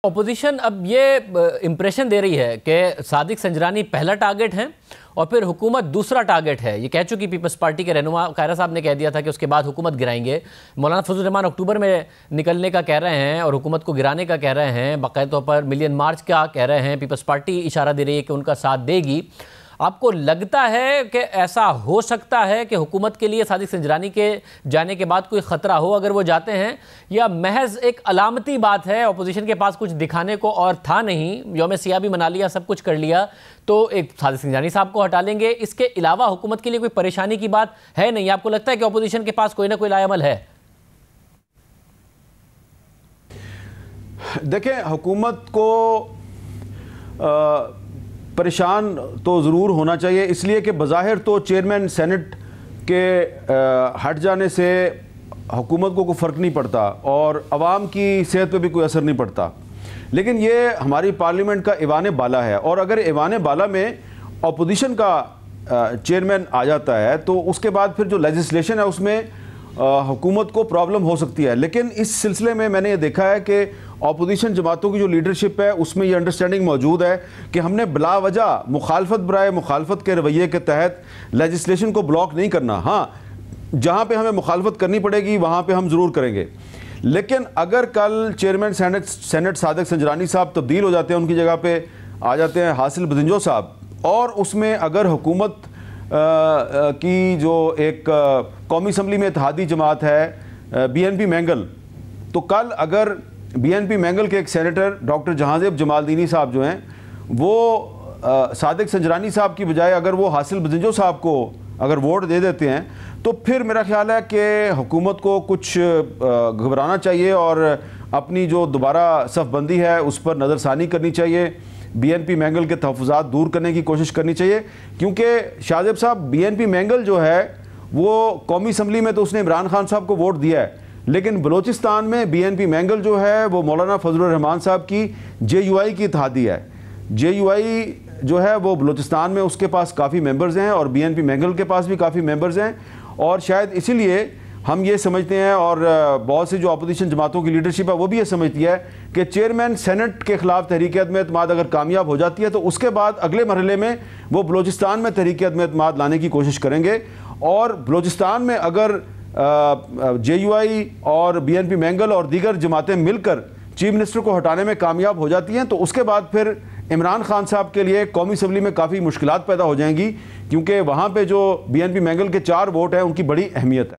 Opposition अब ये impression दे रही है कि सादिक संजरानी पहला टारगेट है और फिर हुकूमत दूसरा टारगेट है। ये कह चुकी पीपल्स पार्टी के रहनुमा कायरा साहब ने कह दिया था कि उसके बाद हुकूमत गिराएंगे। मौलाना फजल रहमान अक्टूबर में निकलने का कह रहे हैं और हुकूमत को गिराने का कह रहे हैं। बाकायदा तौर पर मिलियन मार्च का कह रहे हैं। पीपल्स पार्टी इशारा दे रही है कि उनका साथ देगी। आपको लगता है कि ऐसा हो सकता है कि हुकूमत के लिए सादिक संजरानी के जाने के बाद कोई ख़तरा हो अगर वो जाते हैं, या महज एक अलामती बात है, अपोजिशन के पास कुछ दिखाने को और था नहीं, यौम सियाह भी मना लिया, सब कुछ कर लिया, तो एक सादिक संजरानी साहब को हटा लेंगे, इसके अलावा हुकूमत के लिए कोई परेशानी की बात है नहीं? आपको लगता है कि अपोजिशन के पास कोई ना कोई लाएअमल है? देखें, हुकूमत को परेशान तो ज़रूर होना चाहिए, इसलिए कि बज़ाहिर तो चेयरमैन सेनेट के हट जाने से हुकूमत को कोई फ़र्क नहीं पड़ता और आवाम की सेहत पे भी कोई असर नहीं पड़ता। लेकिन ये हमारी पार्लियामेंट का ईवान बाला है और अगर ईवान बाला में अपोजिशन का चेयरमैन आ जाता है तो उसके बाद फिर जो लेजिस्लेशन है उसमें हुकूमत को प्रॉब्लम हो सकती है। लेकिन इस सिलसिले में मैंने ये देखा है कि अपोजिशन जमातों की जो लीडरशिप है उसमें ये अंडरस्टैंडिंग मौजूद है कि हमने बिला वजह मुखालफत बराए मुखालफत के रवैये के तहत लेजिस्लेशन को ब्लॉक नहीं करना। हाँ, जहाँ पे हमें मुखालफत करनी पड़ेगी वहाँ पे हम ज़रूर करेंगे। लेकिन अगर कल चेयरमैन सेनेट सादिक संजरानी साहब तब्दील हो जाते हैं, उनकी जगह पे आ जाते हैं हासिल बदिंजो साहब, और उसमें अगर हुकूमत की जो एक कौमी असम्बली में इत्तेहादी जमात है BNP मैंगल, तो कल अगर BNP मैंगल के एक सेनेटर डॉक्टर जहांजेब जमालदीनी साहब जो हैं वो सादिक संजरानी साहब की बजाय अगर वो हासिल बदिंजो साहब को अगर वोट दे देते हैं तो फिर मेरा ख्याल है कि हुकूमत को कुछ घबराना चाहिए और अपनी जो दोबारा सफ़बंदी है उस पर नज़रसानी करनी चाहिए। BNP मैंगल के तहफ़्फ़ुज़ात दूर करने की कोशिश करनी चाहिए, क्योंकि शाहजेब साहब BNP मैंगल जो है वो कौमी असम्बली में तो उसने इमरान खान साहब को वोट दिया है, लेकिन बलोचिस्तान में BNP मैंगल जो है वो मौलाना फजल रहमान साहब की JUI की इत्तेहादी है। JUI जो है वो बलोचिस्तान में उसके पास काफ़ी मेंबर्स हैं और BNP मैंगल के पास भी काफ़ी मेंबर्स हैं, और शायद इसीलिए हम ये समझते हैं और बहुत सी जो अपोजिशन जमातों की लीडरशिप है वो भी ये समझती है कि चेयरमैन सेनेट के ख़िलाफ़ तहरीक अदम एतमाद अगर कामयाब हो जाती है तो उसके बाद अगले मरहले में वो बलोचिस्तान में तहरीक अदम एतमाद लाने की कोशिश करेंगे। और बलोचिस्तान में अगर JUI और BNP मैंगल और दीगर जमातें मिलकर चीफ मिनिस्टर को हटाने में कामयाब हो जाती हैं तो उसके बाद फिर इमरान खान साहब के लिए कौमी असम्बली में काफ़ी मुश्किलात पैदा हो जाएंगी, क्योंकि वहाँ पे जो BNP मैंगल के 4 वोट हैं उनकी बड़ी अहमियत है।